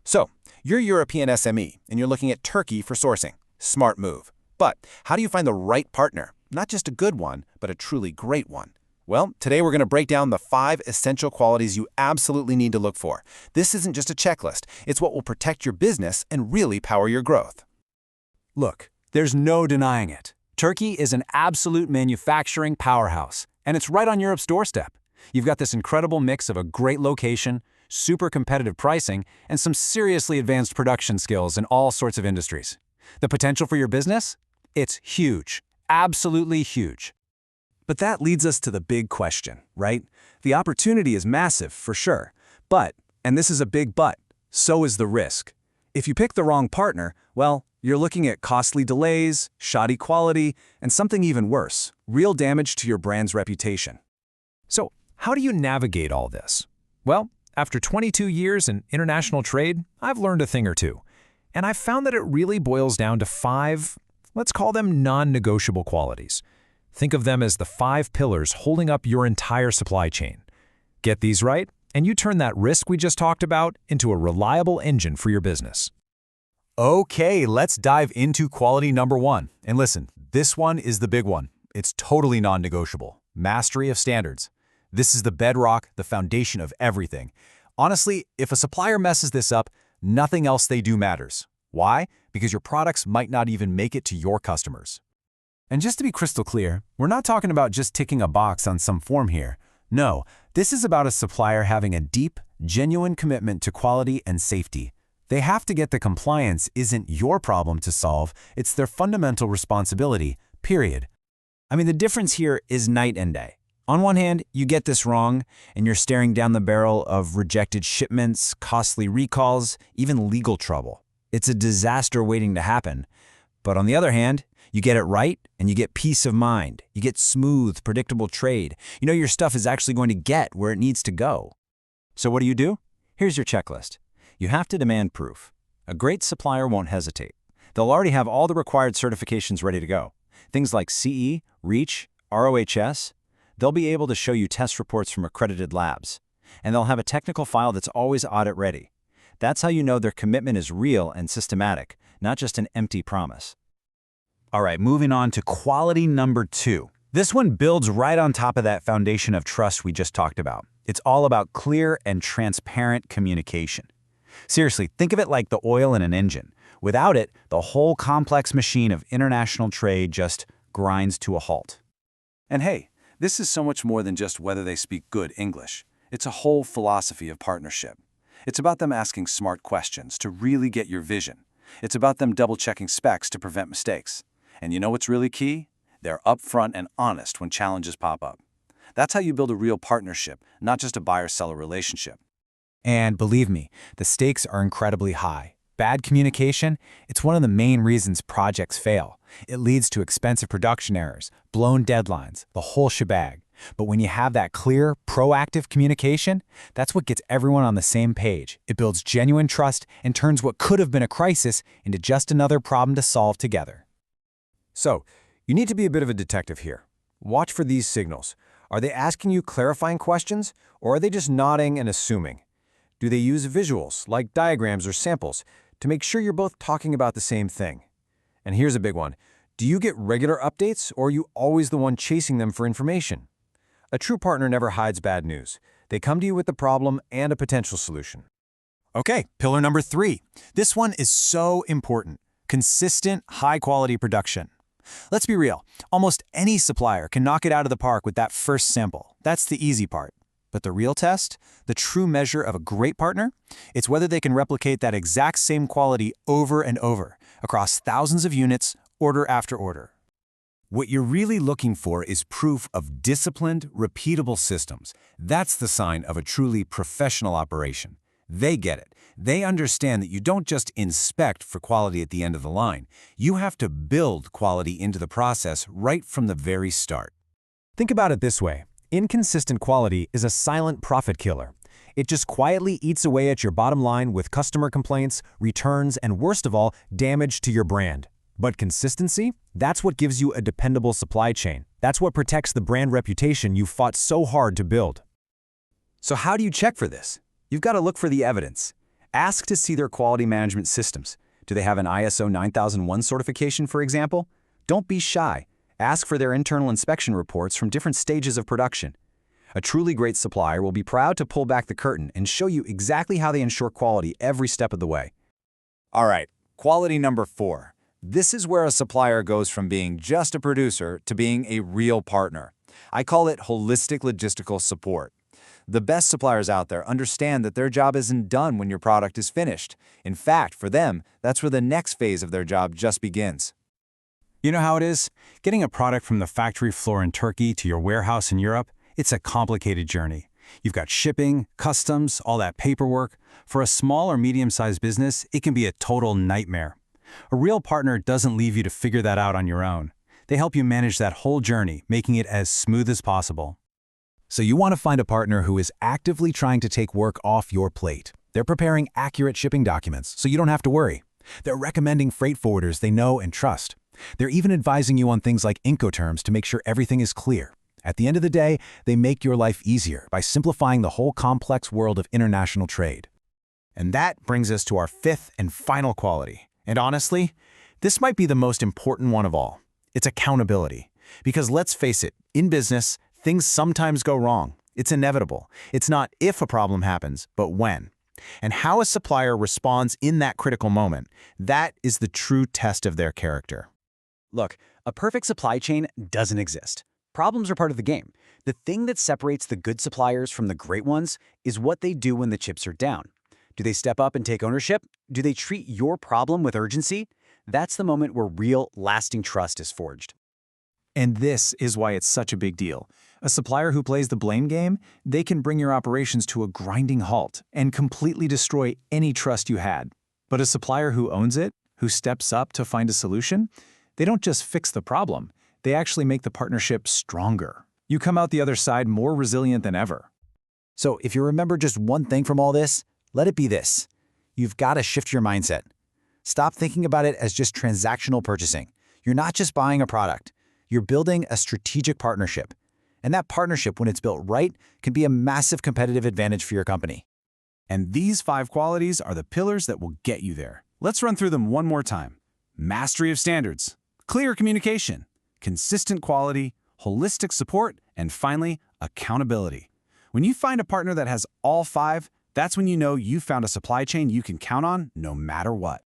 So, you're a European SME, and you're looking at Turkey for sourcing. Smart move. But how do you find the right partner? Not just a good one, but a truly great one. Well, today we're going to break down the 5 essential qualities you absolutely need to look for. This isn't just a checklist. It's what will protect your business and really power your growth. Look, there's no denying it. Turkey is an absolute manufacturing powerhouse, and it's right on Europe's doorstep. You've got this incredible mix of a great location, super competitive pricing, and some seriously advanced production skills in all sorts of industries. The potential for your business? It's huge. Absolutely huge. But that leads us to the big question, right? The opportunity is massive, for sure. But, and this is a big but, so is the risk. If you pick the wrong partner, well, you're looking at costly delays, shoddy quality, and something even worse, real damage to your brand's reputation. So, how do you navigate all this? Well, after 22 years in international trade, I've learned a thing or two. And I've found that it really boils down to 5, let's call them non-negotiable qualities. Think of them as the 5 pillars holding up your entire supply chain. Get these right, and you turn that risk we just talked about into a reliable engine for your business. Okay, let's dive into quality number 1. And listen, this one is the big one. It's totally non-negotiable. Mastery of standards. This is the bedrock, the foundation of everything. Honestly, if a supplier messes this up, nothing else they do matters. Why? Because your products might not even make it to your customers. And just to be crystal clear, we're not talking about just ticking a box on some form here. No, this is about a supplier having a deep, genuine commitment to quality and safety. They have to get the compliance isn't your problem to solve, it's their fundamental responsibility, period. I mean, the difference here is night and day. On one hand, you get this wrong, and you're staring down the barrel of rejected shipments, costly recalls, even legal trouble. It's a disaster waiting to happen. But on the other hand, you get it right, and you get peace of mind. You get smooth, predictable trade. You know your stuff is actually going to get where it needs to go. So what do? Here's your checklist. You have to demand proof. A great supplier won't hesitate. They'll already have all the required certifications ready to go. Things like CE, REACH, ROHS. They'll be able to show you test reports from accredited labs. And they'll have a technical file that's always audit ready. That's how you know their commitment is real and systematic, not just an empty promise. All right, moving on to quality number 2. This one builds right on top of that foundation of trust we just talked about. It's all about clear and transparent communication. Seriously, think of it like the oil in an engine. Without it, the whole complex machine of international trade just grinds to a halt. And hey, this is so much more than just whether they speak good English. It's a whole philosophy of partnership. It's about them asking smart questions to really get your vision. It's about them double-checking specs to prevent mistakes. And you know what's really key? They're upfront and honest when challenges pop up. That's how you build a real partnership, not just a buyer-seller relationship. And believe me, the stakes are incredibly high. Bad communication, it's one of the main reasons projects fail. It leads to expensive production errors, blown deadlines, the whole shebang. But when you have that clear, proactive communication, that's what gets everyone on the same page. It builds genuine trust and turns what could have been a crisis into just another problem to solve together. So, you need to be a bit of a detective here. Watch for these signals. Are they asking you clarifying questions, or are they just nodding and assuming? Do they use visuals, like diagrams or samples, to make sure you're both talking about the same thing? And here's a big one. Do you get regular updates, or are you always the one chasing them for information? A true partner never hides bad news. They come to you with the problem and a potential solution. Okay, pillar number 3. This one is so important. Consistent, high-quality production. Let's be real. Almost any supplier can knock it out of the park with that first sample. That's the easy part. But the real test, the true measure of a great partner, it's whether they can replicate that exact same quality over and over, across thousands of units, order after order. What you're really looking for is proof of disciplined, repeatable systems. That's the sign of a truly professional operation. They get it. They understand that you don't just inspect for quality at the end of the line. You have to build quality into the process right from the very start. Think about it this way. Inconsistent quality is a silent profit killer. It just quietly eats away at your bottom line with customer complaints, returns, and worst of all, damage to your brand. But consistency? That's what gives you a dependable supply chain. That's what protects the brand reputation you've fought so hard to build. So how do you check for this? You've got to look for the evidence. Ask to see their quality management systems. Do they have an ISO 9001 certification, for example? Don't be shy. Ask for their internal inspection reports from different stages of production. A truly great supplier will be proud to pull back the curtain and show you exactly how they ensure quality every step of the way. All right, quality number 4. This is where a supplier goes from being just a producer to being a real partner. I call it holistic logistical support. The best suppliers out there understand that their job isn't done when your product is finished. In fact, for them, that's where the next phase of their job just begins. You know how it is? Getting a product from the factory floor in Turkey to your warehouse in Europe, it's a complicated journey. You've got shipping, customs, all that paperwork. For a small or medium-sized business, it can be a total nightmare. A real partner doesn't leave you to figure that out on your own. They help you manage that whole journey, making it as smooth as possible. So you want to find a partner who is actively trying to take work off your plate. They're preparing accurate shipping documents, so you don't have to worry. They're recommending freight forwarders they know and trust. They're even advising you on things like Incoterms to make sure everything is clear. At the end of the day, they make your life easier by simplifying the whole complex world of international trade. And that brings us to our 5th and final quality. And honestly, this might be the most important one of all. It's accountability. Because let's face it, in business, things sometimes go wrong. It's inevitable. It's not if a problem happens, but when. And how a supplier responds in that critical moment, that is the true test of their character. Look, a perfect supply chain doesn't exist. Problems are part of the game. The thing that separates the good suppliers from the great ones is what they do when the chips are down. Do they step up and take ownership? Do they treat your problem with urgency? That's the moment where real, lasting trust is forged. And this is why it's such a big deal. A supplier who plays the blame game, they can bring your operations to a grinding halt and completely destroy any trust you had. But a supplier who owns it, who steps up to find a solution, they don't just fix the problem, they actually make the partnership stronger. You come out the other side more resilient than ever. So if you remember just one thing from all this, let it be this. You've got to shift your mindset. Stop thinking about it as just transactional purchasing. You're not just buying a product. You're building a strategic partnership. And that partnership, when it's built right, can be a massive competitive advantage for your company. And these 5 qualities are the pillars that will get you there. Let's run through them one more time. Mastery of standards, clear communication, consistent quality, holistic support, and finally, accountability. When you find a partner that has all 5, that's when you know you've found a supply chain you can count on no matter what.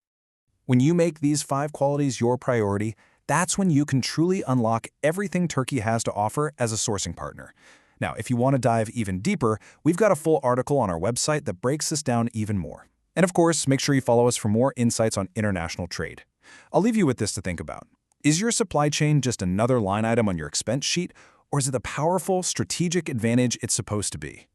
When you make these 5 qualities your priority, that's when you can truly unlock everything Turkey has to offer as a sourcing partner. Now, if you want to dive even deeper, we've got a full article on our website that breaks this down even more. And of course, make sure you follow us for more insights on international trade. I'll leave you with this to think about. Is your supply chain just another line item on your expense sheet, or is it the powerful, strategic advantage it's supposed to be?